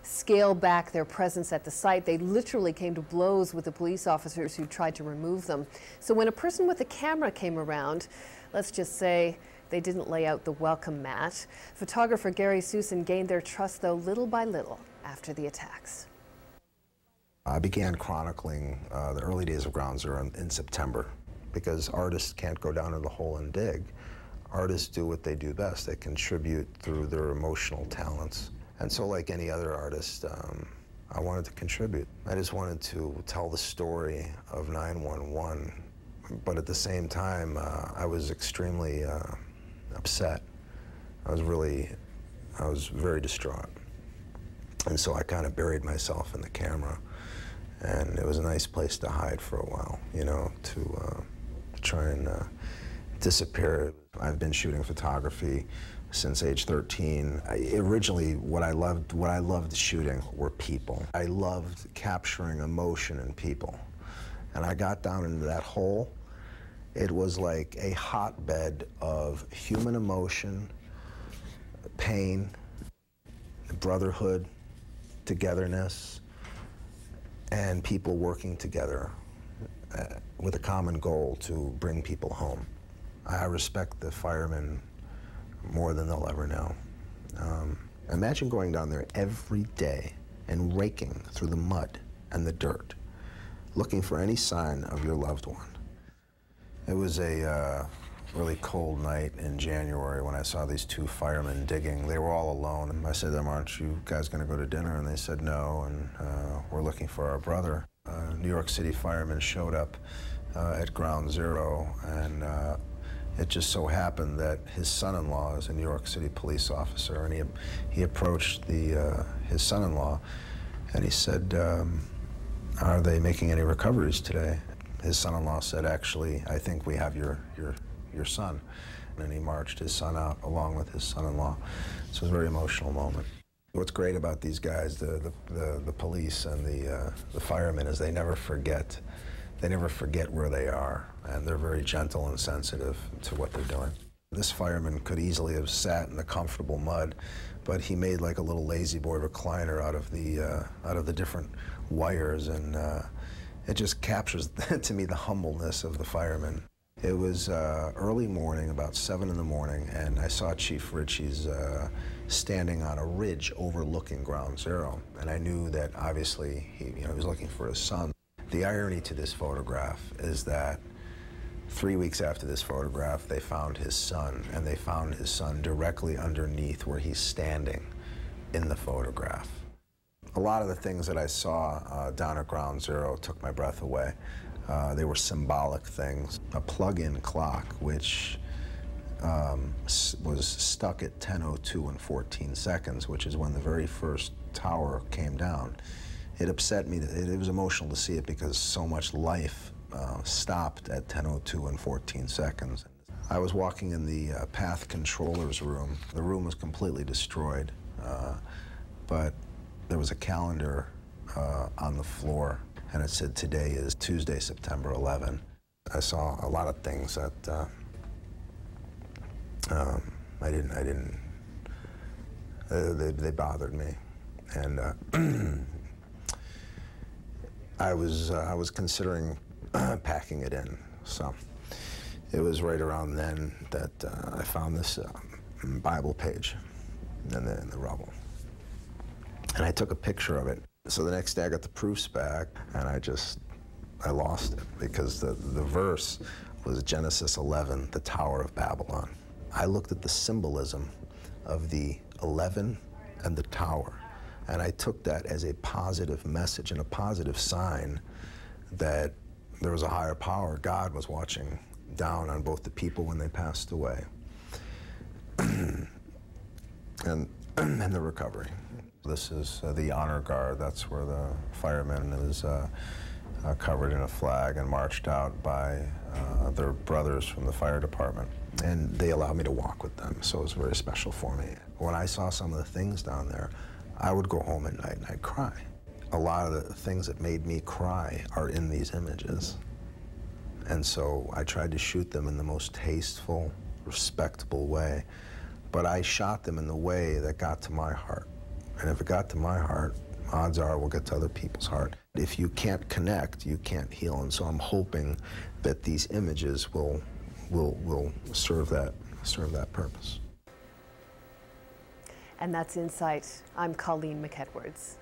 scale back their presence at the site. They literally came to blows with the police officers who tried to remove them. So when a person with a camera came around, let's just say they didn't lay out the welcome mat. Photographer Marlon Suson gained their trust, though, little by little after the attacks. I began chronicling the early days of Ground Zero in September, because artists can't go down in the hole and dig. Artists do what they do best. They contribute through their emotional talents. And so like any other artist, I wanted to contribute. I just wanted to tell the story of 911, but at the same time, I was extremely upset. I was very distraught. And so I kind of buried myself in the camera. And it was a nice place to hide for a while, you know, to try and disappear. I've been shooting photography since age 13. Originally, what I loved shooting were people. I loved capturing emotion in people. And I got down into that hole. It was like a hotbed of human emotion, pain, brotherhood, togetherness, and people working together with a common goal to bring people home. I respect the firemen more than they'll ever know. Imagine going down there every day and raking through the mud and the dirt, looking for any sign of your loved one. It was a really cold night in January when I saw these two firemen digging. They were all alone. And I said to them, "Aren't you guys going to go to dinner?" And they said no, and we're looking for our brother. New York City firemen showed up at Ground Zero, and it just so happened that his son-in-law is a New York City police officer, and he approached his son-in-law, and he said, "Are they making any recoveries today?" His son-in-law said, "Actually, I think we have your son." And he marched his son out along with his son-in-law. So it was a very emotional moment. What's great about these guys, the police and the firemen, is they never forget. They never forget where they are, and they're very gentle and sensitive to what they're doing. This fireman could easily have sat in the comfortable mud, but he made like a little lazy boy recliner out of the different wires, and it just captures to me the humbleness of the firemen. It was early morning, about 7 in the morning, and I saw Chief Ritchie's standing on a ridge overlooking Ground Zero, and I knew that obviously he was looking for his son. The irony to this photograph is that 3 weeks after this photograph, they found his son, and they found his son directly underneath where he's standing in the photograph. A lot of the things that I saw down at Ground Zero took my breath away. They were symbolic things. A plug-in clock, which was stuck at 10:02 and 14 seconds, which is when the very first tower came down. It upset me. It was emotional to see it because so much life stopped at 10:02 and 14 seconds. I was walking in the path controller's room. The room was completely destroyed, but there was a calendar on the floor, and it said today is Tuesday, September 11. I saw a lot of things that they bothered me, and I was considering packing it in. So it was right around then that I found this Bible page in the rubble, and I took a picture of it. So the next day I got the proofs back, and I lost it because the verse was Genesis 11, the Tower of Babylon. I looked at the symbolism of the 11 and the tower, and I took that as a positive message and a positive sign that there was a higher power. God was watching down on both the people when they passed away and the recovery. This is the honor guard. That's where the fireman is covered in a flag and marched out by their brothers from the fire department. And they allowed me to walk with them, so it was very special for me. When I saw some of the things down there, I would go home at night and I'd cry. A lot of the things that made me cry are in these images. And so I tried to shoot them in the most tasteful, respectable way, but I shot them in the way that got to my heart. And if it got to my heart, odds are it will get to other people's heart. If you can't connect, you can't heal. And so I'm hoping that these images will serve that purpose. And that's Insight. I'm Colleen McEdwards.